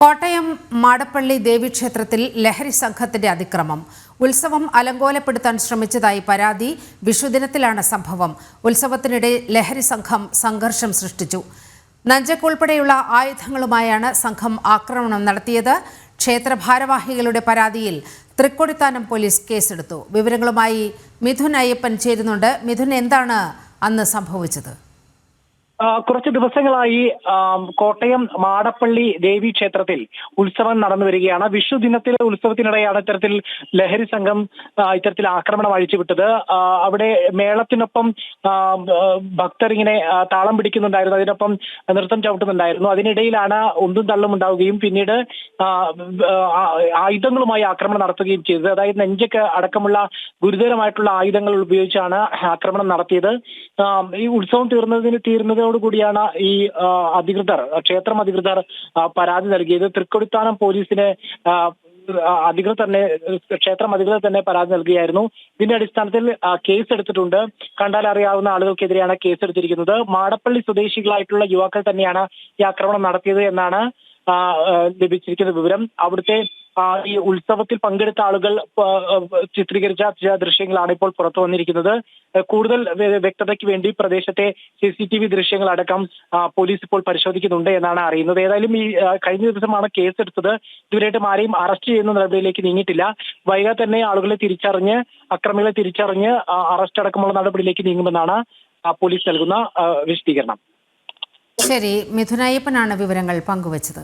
കോട്ടയം മാടപ്പള്ളി ദേവീക്ഷേത്രത്തിൽ ലഹരി സംഘത്തിന്റെ അതിക്രമം. ഉത്സവം അലങ്കോലപ്പെടുത്താൻ ശ്രമിച്ചതായി പരാതി. വിഷുദിനത്തിലാണ് സംഭവം. ഉത്സവത്തിനിടെ ലഹരി സംഘം സംഘർഷം സൃഷ്ടിച്ചു. നഞ്ചക്ക് ഉൾപ്പെടെയുള്ള ആയുധങ്ങളുമായാണ് സംഘം ആക്രമണം നടത്തിയത്. ക്ഷേത്ര ഭാരവാഹികളുടെ പരാതിയിൽ തൃക്കൊടിത്താനം പോലീസ് കേസെടുത്തു. വിവരങ്ങളുമായി മിഥുൻ അയ്യപ്പൻ ചേരുന്നുണ്ട്. മിഥുൻ, എന്താണ് അന്ന് സംഭവിച്ചത്? കുറച്ച് ദിവസങ്ങളായി കോട്ടയം മാടപ്പള്ളി ദേവി ക്ഷേത്രത്തിൽ ഉത്സവം നടന്നു വരികയാണ്. വിഷു ദിനത്തിലെ ഉത്സവത്തിനിടെയാണ് ഇത്തരത്തിൽ ലഹരി സംഘം ഇത്തരത്തിൽ ആക്രമണം അഴിച്ചുവിട്ടത്. അവിടെ മേളത്തിനൊപ്പം ഭക്തർ ഇങ്ങനെ താളം പിടിക്കുന്നുണ്ടായിരുന്നു, അതിനൊപ്പം നൃത്തം ചവിട്ടുന്നുണ്ടായിരുന്നു. അതിനിടയിലാണ് ഉന്തും തള്ളും ഉണ്ടാവുകയും പിന്നീട് ആയുധങ്ങളുമായി ആക്രമണം നടത്തുകയും ചെയ്തത്. അതായത് നെഞ്ചക്ക് അടക്കമുള്ള ഗുരുതരമായിട്ടുള്ള ആയുധങ്ങൾ ഉപയോഗിച്ചാണ് ആക്രമണം നടത്തിയത്. ഈ ഉത്സവം തീർന്നതോടുകൂടിയാണ് ഈ ക്ഷേത്രം അധികൃതർ പരാതി നൽകിയത്. തൃക്കൊടിത്താനം പോലീസിന് ക്ഷേത്രം അധികൃതർ തന്നെ പരാതി നൽകുകയായിരുന്നു. ഇതിന്റെ അടിസ്ഥാനത്തിൽ കേസ് എടുത്തിട്ടുണ്ട്. കണ്ടാൽ അറിയാവുന്ന ആളുകൾക്കെതിരെയാണ് കേസ് എടുത്തിരിക്കുന്നത്. മാടപ്പള്ളി സ്വദേശികളായിട്ടുള്ള യുവാക്കൾ തന്നെയാണ് ഈ ആക്രമണം നടത്തിയത് എന്നാണ് ലഭിച്ചിരിക്കുന്ന വിവരം. അവിടുത്തെ ഈ ഉത്സവത്തിൽ പങ്കെടുത്ത ആളുകൾ ചിത്രീകരിച്ച ചില ദൃശ്യങ്ങളാണ് ഇപ്പോൾ പുറത്തു വന്നിരിക്കുന്നത്. കൂടുതൽ വ്യക്തതയ്ക്ക് വേണ്ടി പ്രദേശത്തെ CCTV ദൃശ്യങ്ങൾ അടക്കം പോലീസ് ഇപ്പോൾ പരിശോധിക്കുന്നുണ്ട് എന്നാണ് അറിയുന്നത്. ഏതായാലും ഈ കഴിഞ്ഞ ദിവസമാണ് കേസെടുത്തത്. ഇതുവരെയായിട്ടും ആരെയും അറസ്റ്റ് ചെയ്യുന്ന നടപടിയിലേക്ക് നീങ്ങിയിട്ടില്ല. വൈകാതെ തന്നെ അക്രമികളെ തിരിച്ചറിഞ്ഞ് അറസ്റ്റ് അടക്കമുള്ള നടപടിയിലേക്ക് നീങ്ങുമെന്നാണ് പോലീസ് നൽകുന്ന വിശദീകരണം. ശരി, മിഥുൻ അയ്യപ്പനാണ് വിവരങ്ങൾ പങ്കുവച്ചത്.